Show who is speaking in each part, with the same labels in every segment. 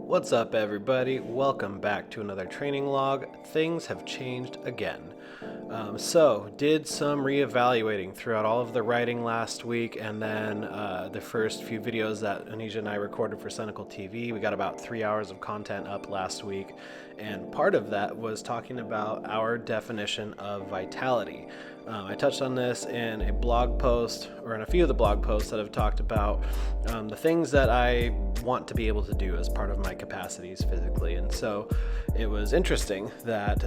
Speaker 1: What's up, everybody? Welcome back to another training log. Things have changed again. Did some reevaluating throughout all of the writing last week, and then the first few videos that Anisha and I recorded for Cynical TV. We got about 3 hours of content up last week, and part of that was talking about our definition of vitality. I touched on this in a blog post, or in a few of the blog posts that have talked about the things that I want to be able to do as part of my capacities physically. And so it was interesting that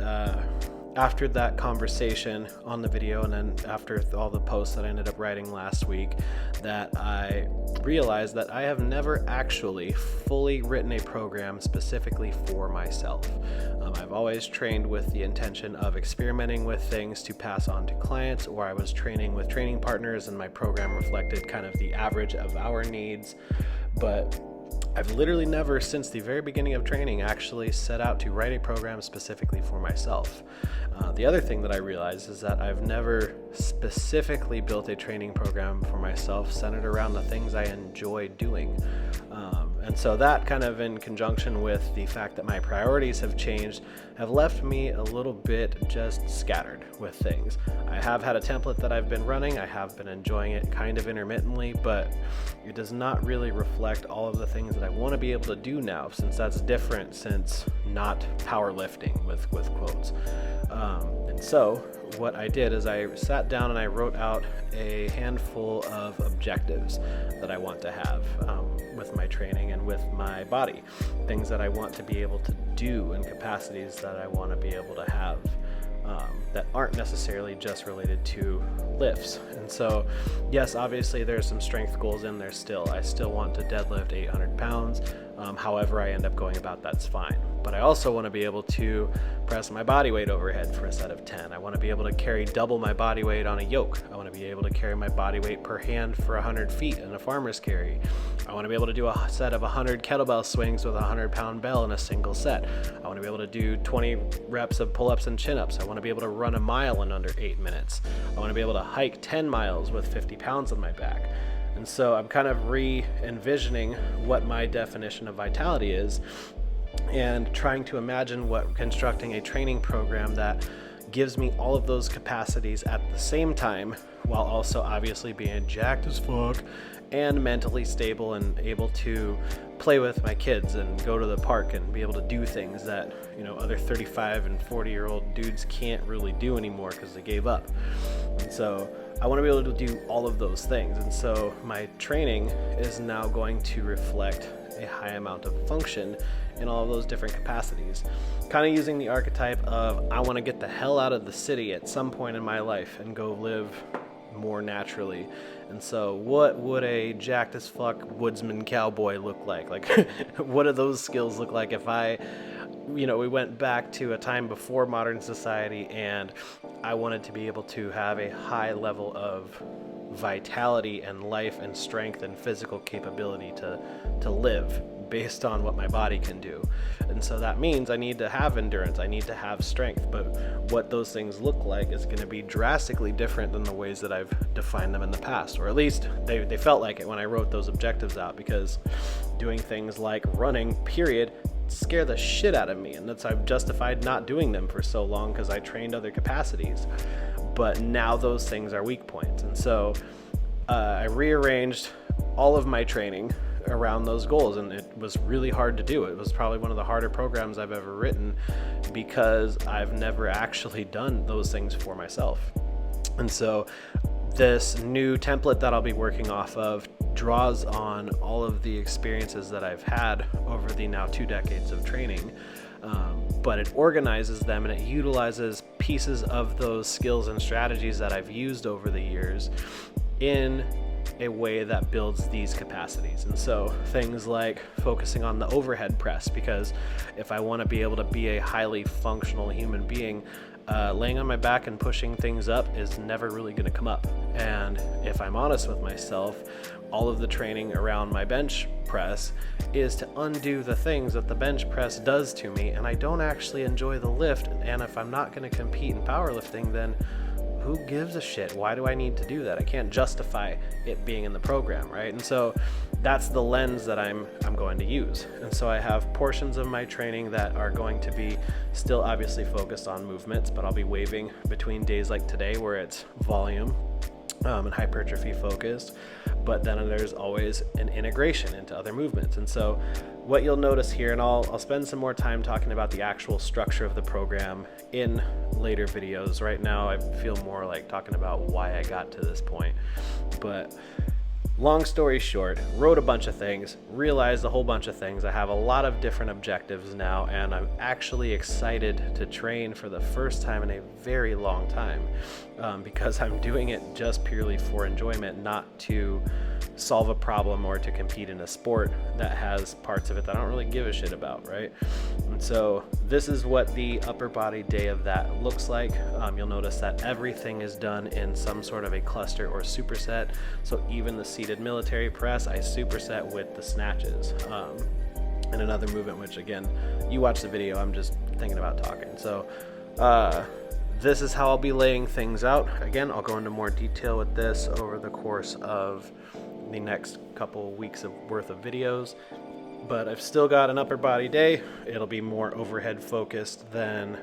Speaker 1: after that conversation on the video, and then after all the posts that I ended up writing last week, that I realized that I have never actually fully written a program specifically for myself. I've always trained with the intention of experimenting with things to pass on to clients, or I was training with training partners and my program reflected kind of the average of our needs. But I've literally never, since the very beginning of training, actually set out to write a program specifically for myself. The other thing that I realized is that I've never specifically built a training program for myself centered around the things I enjoy doing. And so that kind of in conjunction with the fact that my priorities have changed have left me a little bit just scattered with things. I have had a template that I've been running. I have been enjoying it kind of intermittently, but it does not really reflect all of the things that I want to be able to do now, since that's different since not powerlifting with quotes. And so what I did is I sat down and I wrote out a handful of objectives that I want to have with my training and with my body, things that I want to be able to do and capacities that I want to be able to have that aren't necessarily just related to lifts. And so, yes, obviously there's some strength goals in there still. I still want to deadlift 800 pounds. However I end up going about, that's fine. But I also want to be able to press my body weight overhead for a set of 10. I want to be able to carry double my body weight on a yoke. I want to be able to carry my body weight per hand for 100 feet in a farmer's carry. I want to be able to do a set of 100 kettlebell swings with a 100-pound bell in a single set. I want to be able to do 20 reps of pull-ups and chin-ups. I want to be able to run a mile in under 8 minutes. I want to be able to hike 10 miles with 50 pounds on my back. And so I'm kind of re-envisioning what my definition of vitality is and trying to imagine what constructing a training program that gives me all of those capacities at the same time, while also obviously being jacked as fuck and mentally stable and able to play with my kids and go to the park and be able to do things that, you know, other 35 and 40-year-old dudes can't really do anymore because they gave up. And so I want to be able to do all of those things. And so my training is now going to reflect a high amount of function in all of those different capacities. Kind of using the archetype of I want to get the hell out of the city at some point in my life and go live more naturally. And so what would a jacked as fuck woodsman cowboy look like? Like, what do those skills look like if we went back to a time before modern society and I wanted to be able to have a high level of vitality and life and strength and physical capability to live based on what my body can do. And so that means I need to have endurance, I need to have strength, but what those things look like is going to be drastically different than the ways that I've defined them in the past, or at least they felt like it when I wrote those objectives out, because doing things like running, period, scare the shit out of me, and I've justified not doing them for so long because I trained other capacities. But now those things are weak points, and so I rearranged all of my training around those goals, and it was really hard to do. It was probably one of the harder programs I've ever written because I've never actually done those things for myself. And so this new template that I'll be working off of draws on all of the experiences that I've had over the now 2 decades of training, but it organizes them and it utilizes pieces of those skills and strategies that I've used over the years in a way that builds these capacities. And so things like focusing on the overhead press, because if I want to be able to be a highly functional human being, laying on my back and pushing things up is never really going to come up. And if I'm honest with myself, all of the training around my bench press is to undo the things that the bench press does to me, and I don't actually enjoy the lift. And if I'm not going to compete in powerlifting, then who gives a shit? Why do I need to do that? I can't justify it being in the program, right? And so that's the lens that I'm going to use. And so I have portions of my training that are going to be still obviously focused on movements, but I'll be waving between days like today where it's volume and hypertrophy focused, but then there's always an integration into other movements. And so what you'll notice here, and I'll spend some more time talking about the actual structure of the program in later videos. Right now I feel more like talking about why I got to this point. But long story short, wrote a bunch of things, realized a whole bunch of things. I have a lot of different objectives now, and I'm actually excited to train for the first time in a very long time, because I'm doing it just purely for enjoyment, not to solve a problem or to compete in a sport that has parts of it that I don't really give a shit about, right? And so this is what the upper body day of that looks like. You'll notice that everything is done in some sort of a cluster or superset. So even the seated military press, I superset with the snatches. And another movement, which again, you watch the video, I'm just thinking about talking. So this is how I'll be laying things out. Again, I'll go into more detail with this over the course of the next couple weeks of worth of videos, but I've still got an upper body day. It'll be more overhead focused than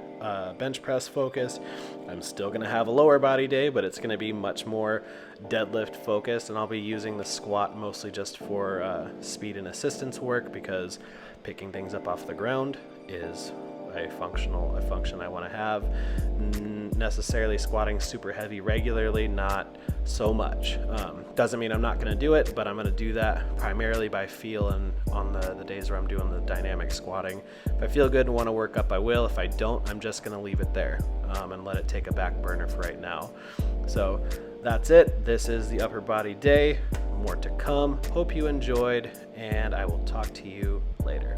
Speaker 1: bench press focused. I'm still gonna have a lower body day, but it's gonna be much more deadlift focused, and I'll be using the squat mostly just for speed and assistance work, because picking things up off the ground is a function I want to have. Necessarily squatting super heavy regularly, not so much. Doesn't mean I'm not going to do it, but I'm going to do that primarily by feel and on the days where I'm doing the dynamic squatting. If I feel good and want to work up, I will. If I don't, I'm just going to leave it there and let it take a back burner for right now. So that's it. This is the upper body day. More to come. Hope you enjoyed, and I will talk to you later.